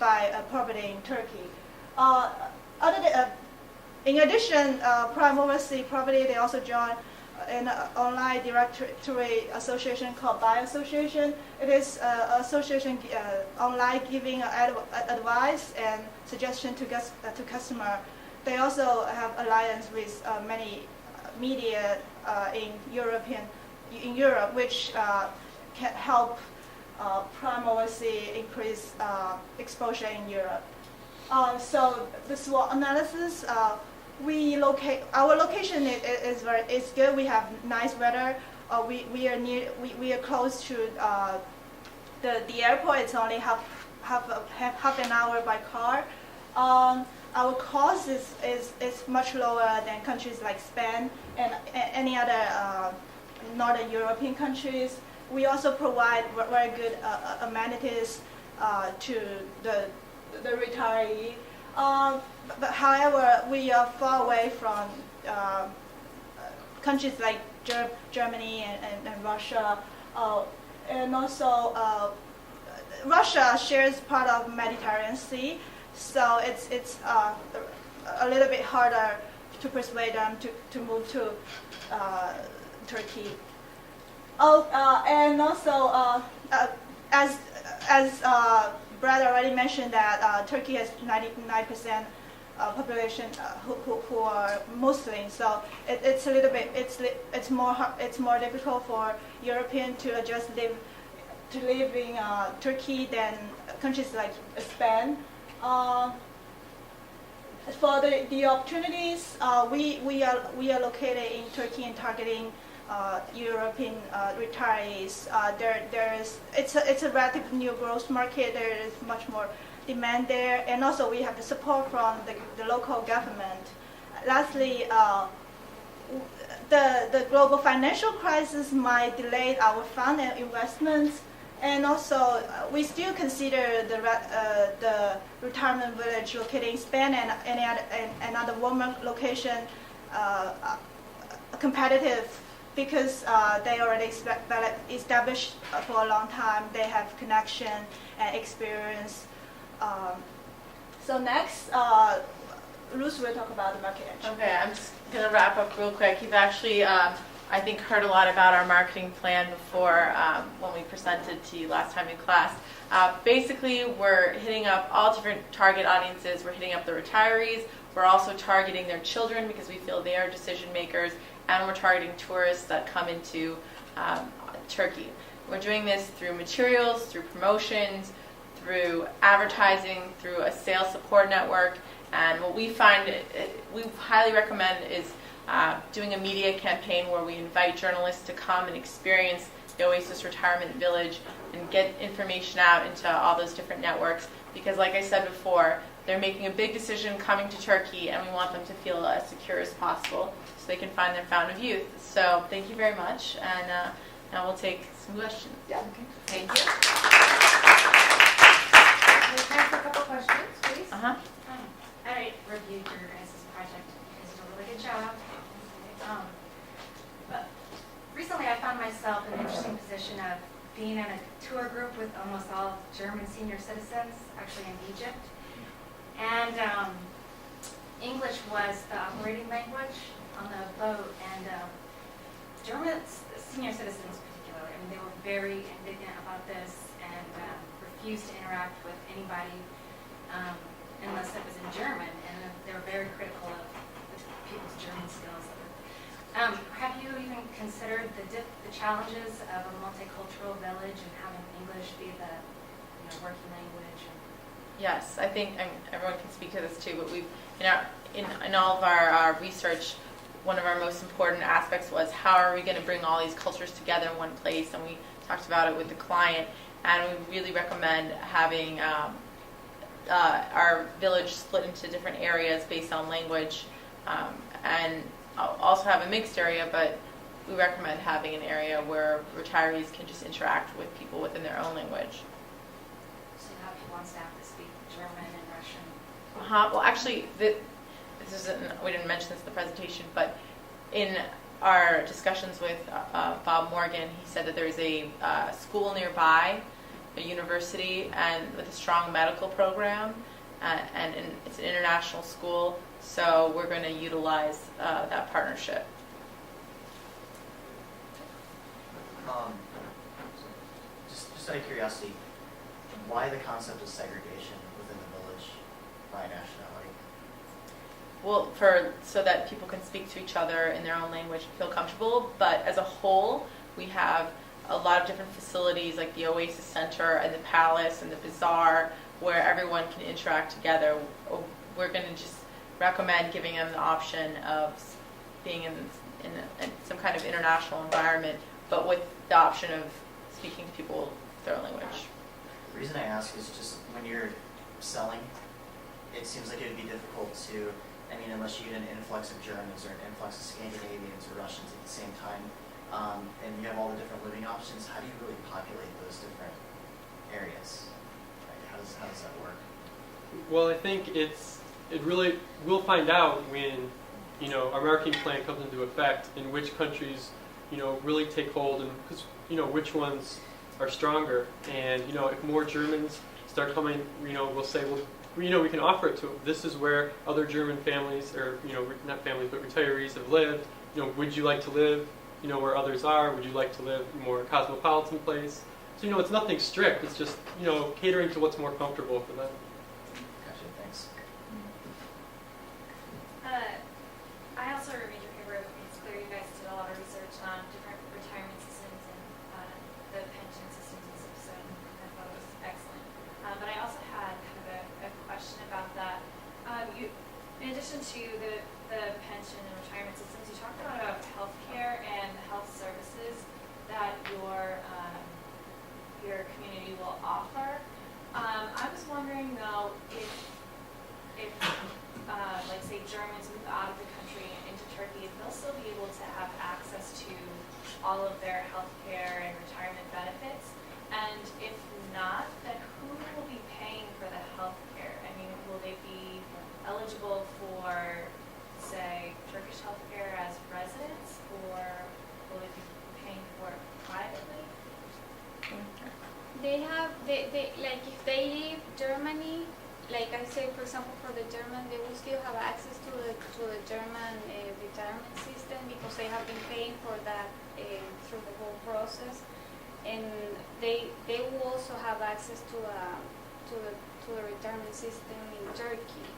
fight poverty in Turkey. In addition, Prime Overseas Poverty, they also joined an online directory association called Buy Association. It is an association online giving advice and suggestion to customer. They also have alliance with many media in Europe, which can help Prime Overseas increase exposure in Europe. So the SWOT analysis, our location is good. We have nice weather. We are close to the airport. It's only half an hour by car. Our cost is much lower than countries like Spain and any other Northern European countries. We also provide very good amenities to the retiree. But however, we are far away from countries like Germany and Russia. And also, Russia shares part of Mediterranean Sea, so it's a little bit harder to persuade them to move to Turkey. And also, as Brad already mentioned that Turkey has 99% population who are Muslim, so it's a little bit it's more difficult for European to adjust to live in Turkey than countries like Spain. For the opportunities, we are located in Turkey and targeting European retirees. It's a relatively new growth market. There is much more demand there, and also we have the support from the local government. Lastly, the global financial crisis might delay our fund and investments, and also we still consider the retirement village located in Spain and another warmer location competitive, because they already established for a long time. They have connection and experience. So next, Ruth will talk about the market entry. Okay, I'm just going to wrap up real quick. You've actually, I think, heard a lot about our marketing plan before when we presented to you last time in class. Basically, we're hitting up all different target audiences. We're hitting up the retirees. We're also targeting their children because we feel they are decision makers. And we're targeting tourists that come into Turkey. We're doing this through materials, through promotions, through advertising, through a sales support network. And what we find we highly recommend is doing a media campaign where we invite journalists to come and experience the Oasis Retirement Village and get information out into all those different networks. Because like I said before, they're making a big decision coming to Turkey, and we want them to feel as secure as possible so they can find their fountain of youth. So thank you very much, and now we'll take some questions. Yeah. Okay. Thank you. We have time for a couple questions, please. I reviewed your guys' project. You guys did a really good job. But recently I found myself in an interesting position of being in a tour group with almost all German senior citizens, actually in Egypt. And English was the operating language on the boat, and German senior citizens particularly, I mean, they were very indignant about this and refused to interact with anybody unless it was in German, and they were very critical of people's German skills. Have you even considered the challenges of a multicultural village and having English be the working language? Yes, I think everyone can speak to this too, but we've in all of our research, one of our most important aspects was how are we going to bring all these cultures together in one place, and we talked about it with the client, and we really recommend having our village split into different areas based on language, and also have a mixed area, but we recommend having an area where retirees can just interact with people within their own language. So you have people on staff that speak German and Russian? Well, actually, we didn't mention this in the presentation, but in our discussions with Bob Morgan, he said that there's a school nearby a university and with a strong medical program, it's an international school, so we're going to utilize that partnership. Just out of curiosity, why the concept of segregation within the village by nationality? Well, so that people can speak to each other in their own language and feel comfortable. But as a whole, we have a lot of different facilities like the Oasis Center and the Palace and the Bazaar where everyone can interact together. We're going to just recommend giving them the option of being in some kind of international environment, but with the option of speaking to people their own language. The reason I ask is just when you're selling, it seems like it would be difficult to, unless you get an influx of Germans or an influx of Scandinavians or Russians at the same time, and you have all the different living options, how do you really populate those different areas? Like, how does that work? Well, I think we'll find out when, our marketing plan comes into effect and which countries, really take hold and because, which ones are stronger. And, if more Germans start coming, we'll say, well, we can offer it to them. This is where other German families, or, not families, but retirees have lived. Would you like to live, where others are? Would you like to live in a more cosmopolitan place? So, it's nothing strict. It's just, catering to what's more comfortable for them. Gotcha, thanks. I also reviewed your paper. It's clear you guys did a lot of research on different retirement systems and the pension systems and stuff, so I thought it was excellent. But I also had kind of a question about that. In addition to the pension and retirement systems, you talked about healthcare and health services that your community will offer. I was wondering though if like say Germans move out of the country into Turkey, if they'll still be able to have access to all of their healthcare and retirement benefits, and if not, then who will be paying for the healthcare? Will they be eligible for, say, Turkish healthcare as residents, or will they be paying for it privately? They like if they leave Germany, like I say, for example, for the German, they will still have access to the German retirement system because they have been paying for that through the whole process, and they will also have access to the retirement system in Turkey.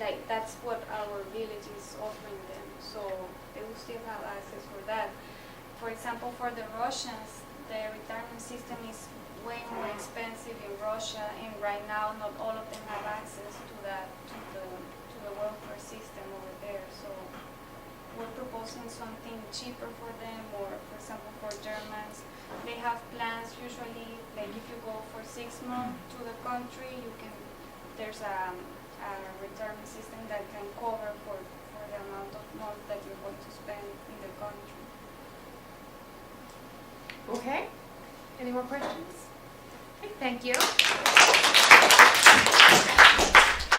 Like that's what our village is offering them, so they will still have access for that. For example, for the Russians, the retirement system is way more expensive in Russia, and right now not all of them have access to the welfare system over there. So we're proposing something cheaper for them, or for example for Germans, they have plans usually, like if you go for 6 months to the country, there's a retirement system that can cover for the amount of months that you're going to spend in the country. Okay. Any more questions? Okay, thank you.